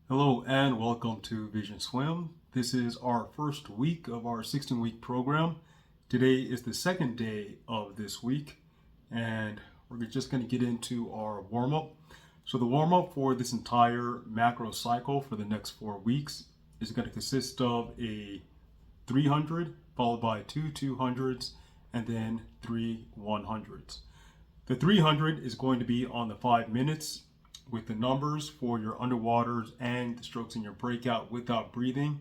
Hello and welcome to Vision Swim. This is our first week of our 16-week program. Today is the second day of this week and we're just going to get into our warm-up. So the warm-up for this entire macro cycle for the next 4 weeks is going to consist of a 300 followed by two 200s and then three 100s. The 300 is going to be on the 5 minutes with the numbers for your underwaters and the strokes in your breakout without breathing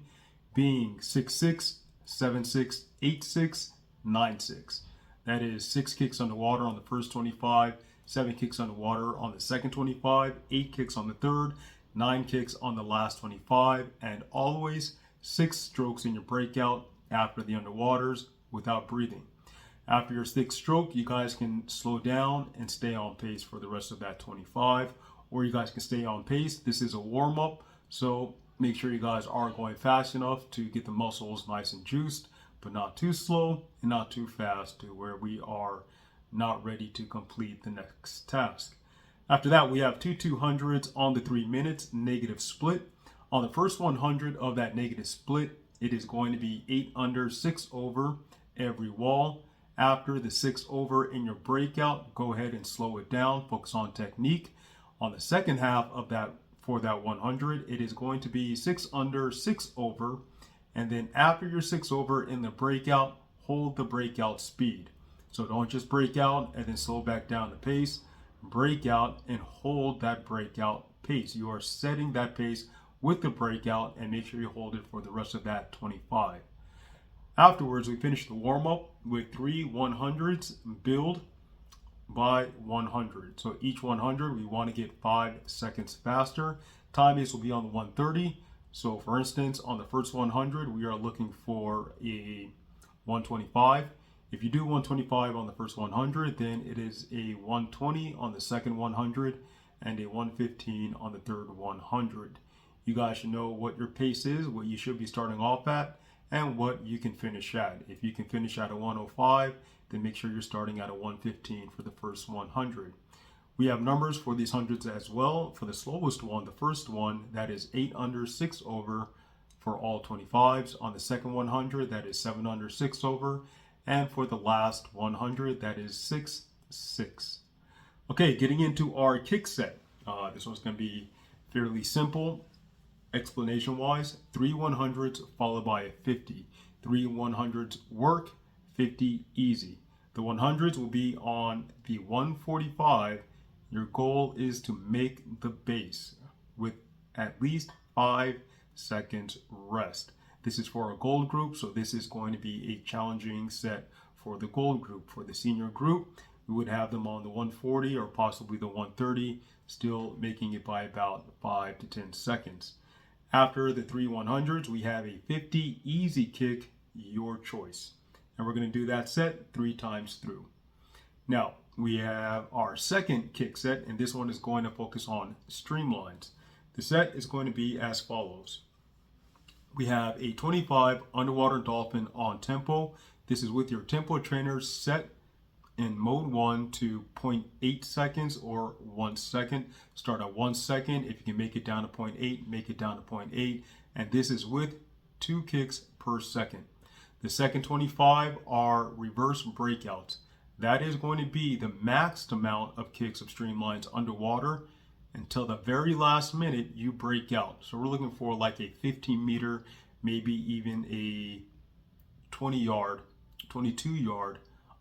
being 6-6, 7-6, 8-6, 9-6. That is 6 kicks underwater on the first 25, 7 kicks underwater on the second 25, 8 kicks on the third, 9 kicks on the last 25, and always 6 strokes in your breakout after the underwaters without breathing. After your 6th stroke, you guys can slow down and stay on pace for the rest of that 25, or you guys can stay on pace. This is a warm-up, so make sure you guys are going fast enough to get the muscles nice and juiced, but not too slow and not too fast to where we are not ready to complete the next task. After that, we have two 200s on the 3 minutes negative split. On the first 100 of that negative split, it is going to be 8 under, 6 over every wall. After the 6 over in your breakout, go ahead and slow it down, focus on technique. On the second half of that, for that 100, it is going to be 6 under, 6 over, and then after your 6 over in the breakout, hold the breakout speed. So don't just break out and then slow back down the pace. Break out and hold that breakout pace. You are setting that pace with the breakout, and make sure you hold it for the rest of that 25. Afterwards, we finish the warm-up with 3 100s build by 100. So each 100, we want to get 5 seconds faster. Time base will be on the 130. So for instance, on the first 100, we are looking for a 125. If you do 125 on the first 100, then it is a 120 on the second 100 and a 115 on the third 100. You guys should know what your pace is, what you should be starting off at, and what you can finish at. If you can finish at a 105, then make sure you're starting at a 115 for the first 100. We have numbers for these hundreds as well. For the slowest one, the first one, that is 8 under, 6 over for all 25s. On the second 100, that is 7 under, 6 over. And for the last 100, that is 6-6. Okay, getting into our kick set. This one's going to be fairly simple. Explanation wise, 3 100s followed by a 50. 3 100s work, 50 easy. The 100s will be on the 145. Your goal is to make the base with at least 5 seconds rest. This is for a gold group, so this is going to be a challenging set for the gold group. For the senior group, we would have them on the 140 or possibly the 130, still making it by about 5 to 10 seconds. After the 3 100s, we have a 50 easy kick, your choice. And we're going to do that set 3 times through. Now, we have our second kick set, and this one is going to focus on streamlines. The set is going to be as follows. We have a 25 underwater dolphin on tempo. This is with your tempo trainer set in mode 1 to 0.8 seconds or 1 second. Start at 1 second. If you can make it down to 0.8, make it down to 0.8. And this is with 2 kicks per second. The second 25 are reverse breakouts. That is going to be the maxed amount of kicks of streamlines underwater until the very last minute you break out. So we're looking for like a 15 meter, maybe even a 20 yard, 22 yard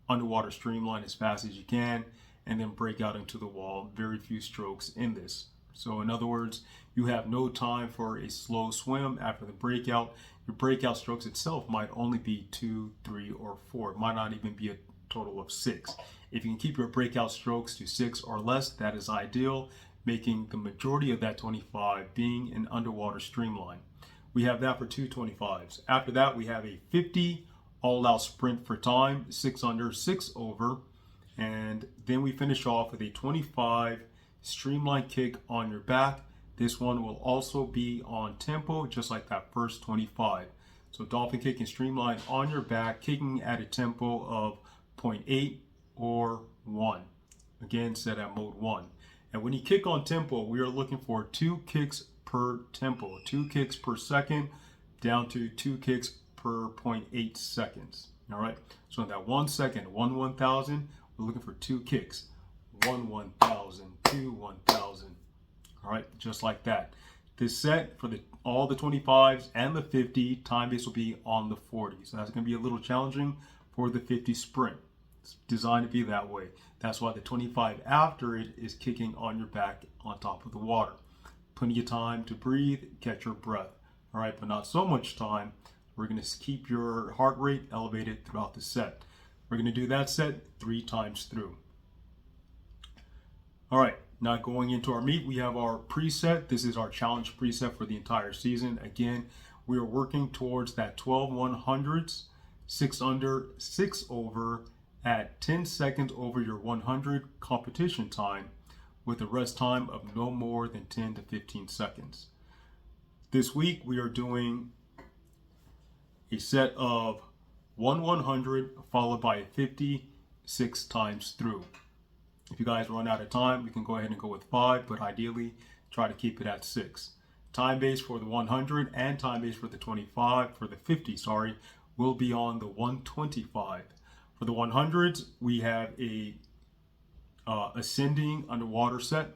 underwater streamline as fast as you can, and then break out into the wall. Very few strokes in this. So in other words, you have no time for a slow swim after the breakout. Your breakout strokes itself might only be 2, 3, or 4. It might not even be a total of 6. If you can keep your breakout strokes to 6 or less, that is ideal, making the majority of that 25 being an underwater streamline. We have that for 2 25s. After that, we have a 50 all-out sprint for time, 6 under, 6 over, and then we finish off with a 25 streamline kick on your back. This one will also be on tempo, just like that first 25. So dolphin kick and streamline on your back, kicking at a tempo of 0.8 or 1. Again, set at mode 1. And when you kick on tempo, we are looking for 2 kicks per per tempo, 2 kicks per second down to 2 kicks per 0.8 seconds. All right, so in that 1 second, 1/1000, we're looking for 2 kicks. 1/1000, 2/1000. All right, just like that. This set for all the 25s and the 50, time base will be on the 40. So that's going to be a little challenging for the 50 sprint. It's designed to be that way. That's why the 25 after it is kicking on your back on top of the water. Plenty of time to breathe, catch your breath. All right, but not so much time. We're going to keep your heart rate elevated throughout the set. We're going to do that set 3 times through. All right, now going into our meet, we have our preset. This is our challenge preset for the entire season. Again, we are working towards that 12 100s, 6 under, 6 over at 10 seconds over your 100 competition time with a rest time of no more than 10 to 15 seconds. This week, we are doing a set of 1 100 followed by a 50 6 times through. If you guys run out of time, we can go ahead and go with 5, but ideally try to keep it at 6. Time base for the 100 and time base for the 25, for the 50, sorry, will be on the 125. For the 100s, we have a ascending underwater set,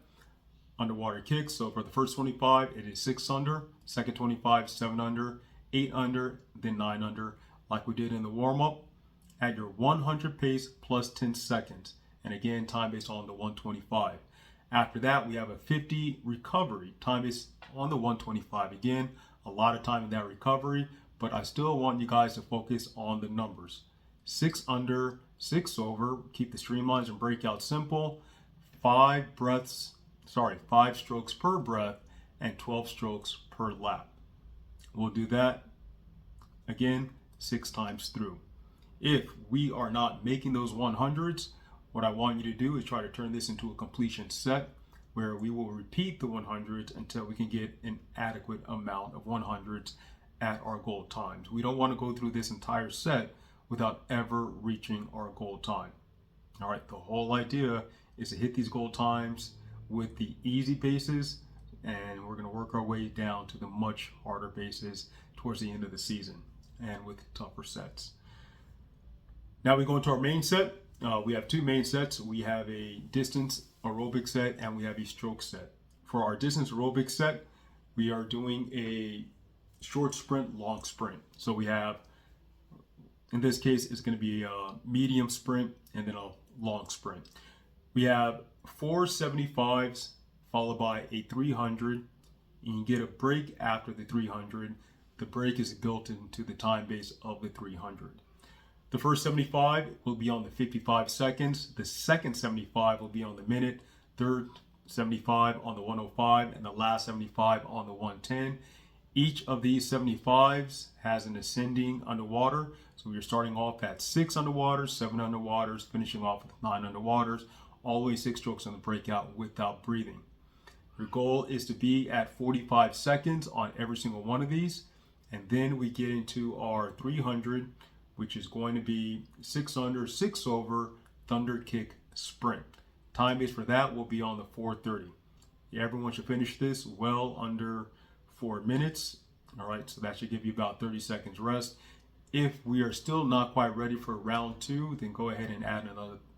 underwater kicks. So for the first 25, it is 6 under, second 25, 7 under, 8 under, then 9 under, like we did in the warm-up, at your 100 pace plus 10 seconds. And again, time based on the 125. After that, we have a 50 recovery, time based on the 125. Again, a lot of time in that recovery, but I still want you guys to focus on the numbers. 6 under, 6 over, keep the streamlines and breakout simple. 5 strokes per breath and 12 strokes per lap. We'll do that again 6 times through. If we are not making those 100s, what I want you to do is try to turn this into a completion set where we will repeat the 100s until we can get an adequate amount of 100s at our goal times. We don't want to go through this entire set without ever reaching our goal time. All right, the whole idea is to hit these goal times with the easy paces, and we're going to work our way down to the much harder paces towards the end of the season and with tougher sets. Now we go into our main set. We have 2 main sets. We have a distance aerobic set and we have a stroke set. For our distance aerobic set, we are doing a short sprint, long sprint. So we have, in this case, it's going to be a medium sprint and then a long sprint. We have 4 75s followed by a 300, and you get a break after the 300. The break is built into the time base of the 300. The first 75 will be on the 55 seconds. The second 75 will be on the minute. Third 75 on the 105, and the last 75 on the 110. Each of these 75s has an ascending underwater. So we're starting off at 6 underwaters, 7 underwaters, finishing off with 9 underwaters, all the way 6 strokes on the breakout without breathing. Your goal is to be at 45 seconds on every single one of these. And then we get into our 300, which is going to be 6 under, 6 over, thunder kick sprint. Time base for that will be on the 4:30. Everyone should finish this well under 4 minutes. All right, so that should give you about 30 seconds rest. If we are still not quite ready for round 2, then go ahead and add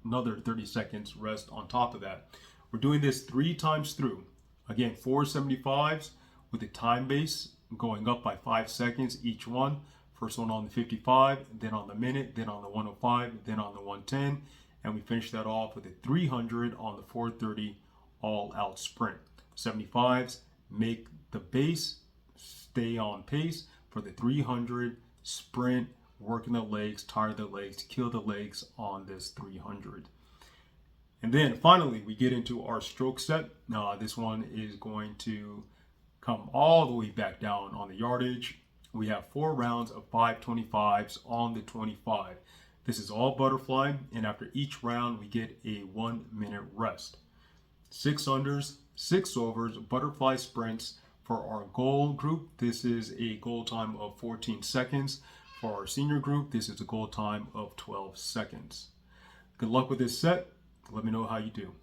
another 30 seconds rest on top of that. We're doing this 3 times through. Again, 4 75s with the time base going up by 5 seconds each one. First one on the 55, then on the minute, then on the 105, then on the 110, and we finish that off with a 300 on the 4:30 all-out sprint. 75s make the base, stay on pace for the 300 sprint, working the legs, tire the legs, kill the legs on this 300. And then finally, we get into our stroke set. This one is going to come all the way back down on the yardage. We have 4 rounds of 525s on the 25. This is all butterfly, and after each round, we get a 1-minute rest. 6 unders, 6 overs, butterfly sprints. For our goal group, this is a goal time of 14 seconds. For our senior group, this is a goal time of 12 seconds. Good luck with this set. Let me know how you do.